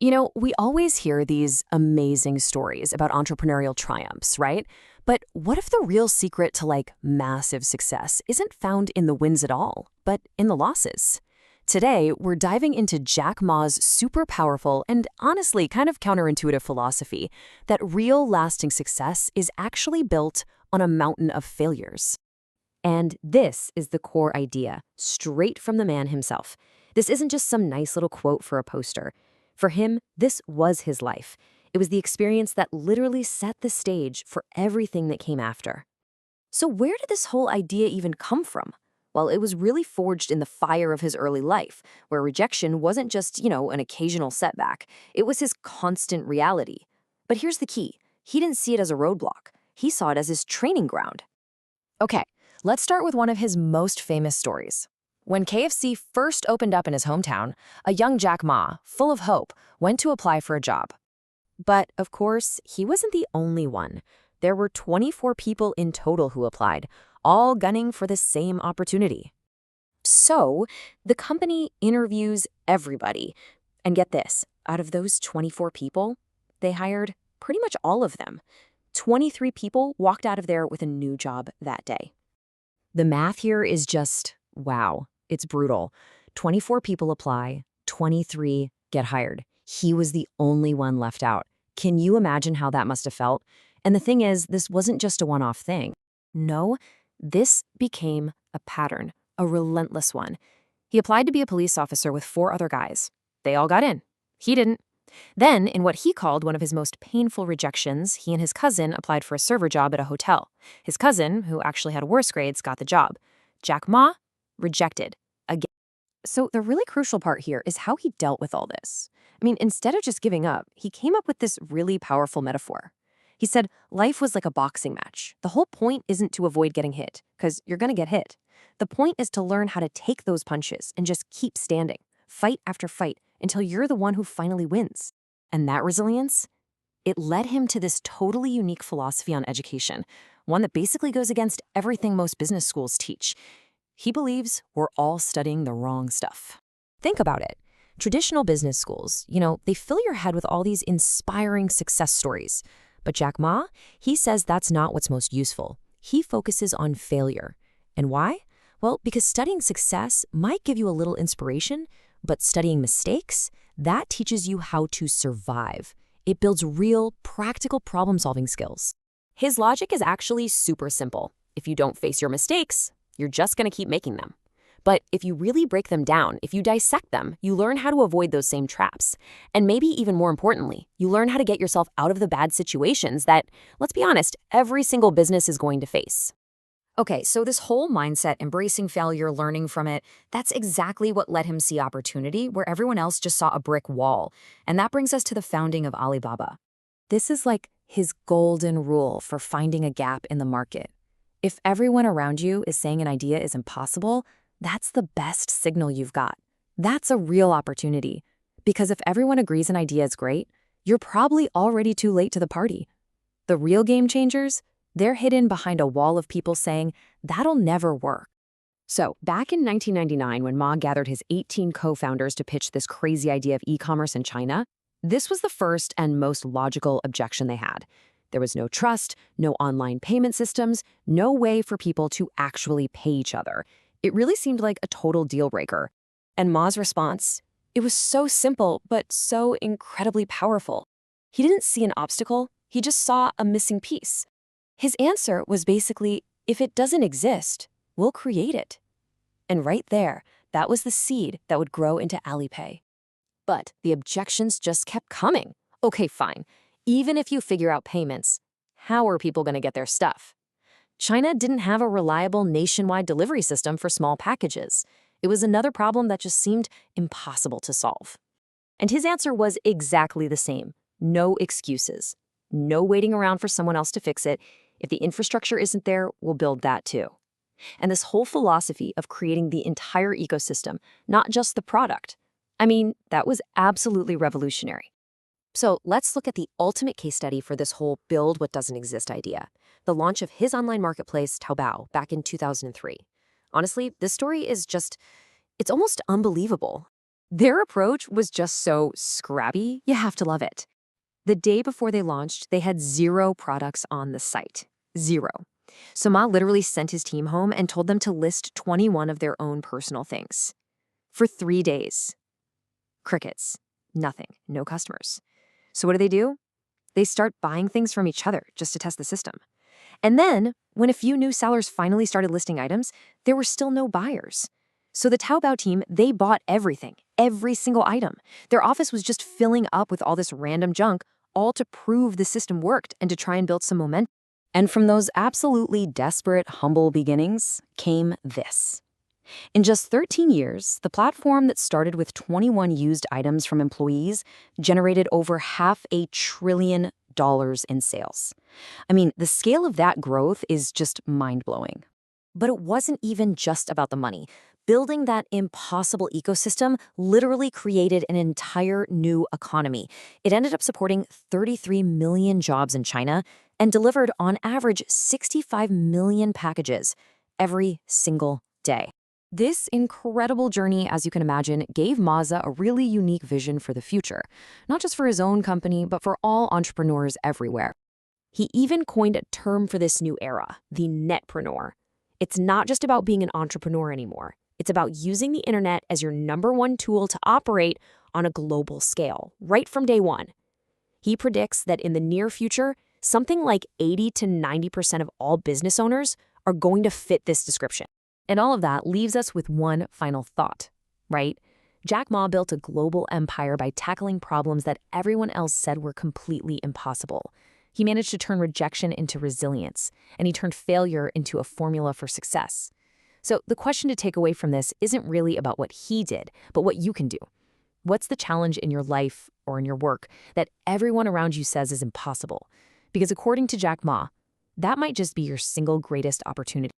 We always hear these amazing stories about entrepreneurial triumphs, right? But what if the real secret to massive success isn't found in the wins at all, but in the losses? Today, we're diving into Jack Ma's super powerful and honestly kind of counterintuitive philosophy that real lasting success is actually built on a mountain of failures. And this is the core idea, straight from the man himself. This isn't just some nice little quote for a poster. For him, this was his life. It was the experience that literally set the stage for everything that came after. So where did this whole idea even come from? Well, it was really forged in the fire of his early life, where rejection wasn't just, an occasional setback. It was his constant reality. But here's the key. He didn't see it as a roadblock. He saw it as his training ground. Okay, let's start with one of his most famous stories. When KFC first opened up in his hometown, a young Jack Ma, full of hope, went to apply for a job. But, of course, he wasn't the only one. There were 24 people in total who applied, all gunning for the same opportunity. So, the company interviews everybody. And get this, out of those 24 people, they hired pretty much all of them. 23 people walked out of there with a new job that day. The math here is just, wow. It's brutal. 24 people apply, 23 get hired. He was the only one left out. Can you imagine how that must have felt? And the thing is, this wasn't just a one-off thing. No, this became a pattern, a relentless one. He applied to be a police officer with 4 other guys. They all got in. He didn't. Then, in what he called one of his most painful rejections, he and his cousin applied for a server job at a hotel. His cousin, who actually had worse grades, got the job. Jack Ma rejected again. So the really crucial part here is how he dealt with all this. Instead of just giving up, he came up with this really powerful metaphor. He said life was like a boxing match. The whole point isn't to avoid getting hit, because you're going to get hit. The point is to learn how to take those punches and just keep standing, fight after fight, until you're the one who finally wins. And that resilience, it led him to this totally unique philosophy on education, one that basically goes against everything most business schools teach. He believes we're all studying the wrong stuff. Think about it. Traditional business schools, they fill your head with all these inspiring success stories. But Jack Ma, he says that's not what's most useful. He focuses on failure. And why? Well, because studying success might give you a little inspiration, but studying mistakes, that teaches you how to survive. It builds real, practical problem-solving skills. His logic is actually super simple. If you don't face your mistakes, you're just going to keep making them. But if you really break them down, if you dissect them, you learn how to avoid those same traps. And maybe even more importantly, you learn how to get yourself out of the bad situations that, let's be honest, every single business is going to face. Okay, so this whole mindset, embracing failure, learning from it, that's exactly what let him see opportunity where everyone else just saw a brick wall. And that brings us to the founding of Alibaba. This is like his golden rule for finding a gap in the market. If everyone around you is saying an idea is impossible, that's the best signal you've got. That's a real opportunity. Because if everyone agrees an idea is great, you're probably already too late to the party. The real game changers, they're hidden behind a wall of people saying, that'll never work. So, back in 1999, when Ma gathered his 18 co-founders to pitch this crazy idea of e-commerce in China, this was the first and most logical objection they had. There was no trust, no online payment systems, no way for people to actually pay each other. It really seemed like a total deal breaker. And Ma's response? It was so simple, but so incredibly powerful. He didn't see an obstacle, he just saw a missing piece. His answer was basically, if it doesn't exist, we'll create it. And right there, that was the seed that would grow into Alipay. But the objections just kept coming. Okay, fine. Even if you figure out payments, how are people going to get their stuff? China didn't have a reliable nationwide delivery system for small packages. It was another problem that just seemed impossible to solve. And his answer was exactly the same. No excuses. No waiting around for someone else to fix it. If the infrastructure isn't there, we'll build that too. And this whole philosophy of creating the entire ecosystem, not just the product, that was absolutely revolutionary. So let's look at the ultimate case study for this whole build what doesn't exist idea, the launch of his online marketplace, Taobao, back in 2003. Honestly, this story is it's almost unbelievable. Their approach was just so scrappy, you have to love it. The day before they launched, they had 0 products on the site. 0. So Ma literally sent his team home and told them to list 21 of their own personal things. For 3 days. Crickets. Nothing. No customers. So what do? They start buying things from each other just to test the system. And then, when a few new sellers finally started listing items, there were still no buyers. So the Taobao team, they bought everything, every single item. Their office was just filling up with all this random junk, all to prove the system worked and to try and build some momentum. And from those absolutely desperate, humble beginnings came this. In just 13 years, the platform that started with 21 used items from employees generated over $500 billion in sales. I mean, the scale of that growth is just mind-blowing. But it wasn't even just about the money. Building that impossible ecosystem literally created an entire new economy. It ended up supporting 33 million jobs in China and delivered on average 65 million packages every single day. This incredible journey, as you can imagine, gave Maza a really unique vision for the future, not just for his own company, but for all entrepreneurs everywhere. He even coined a term for this new era, the netpreneur. It's not just about being an entrepreneur anymore. It's about using the internet as your #1 tool to operate on a global scale, right from day one. He predicts that in the near future, something like 80 to 90% of all business owners are going to fit this description. And all of that leaves us with one final thought, right? Jack Ma built a global empire by tackling problems that everyone else said were completely impossible. He managed to turn rejection into resilience, and he turned failure into a formula for success. So the question to take away from this isn't really about what he did, but what you can do. What's the challenge in your life or in your work that everyone around you says is impossible? Because according to Jack Ma, that might just be your single greatest opportunity.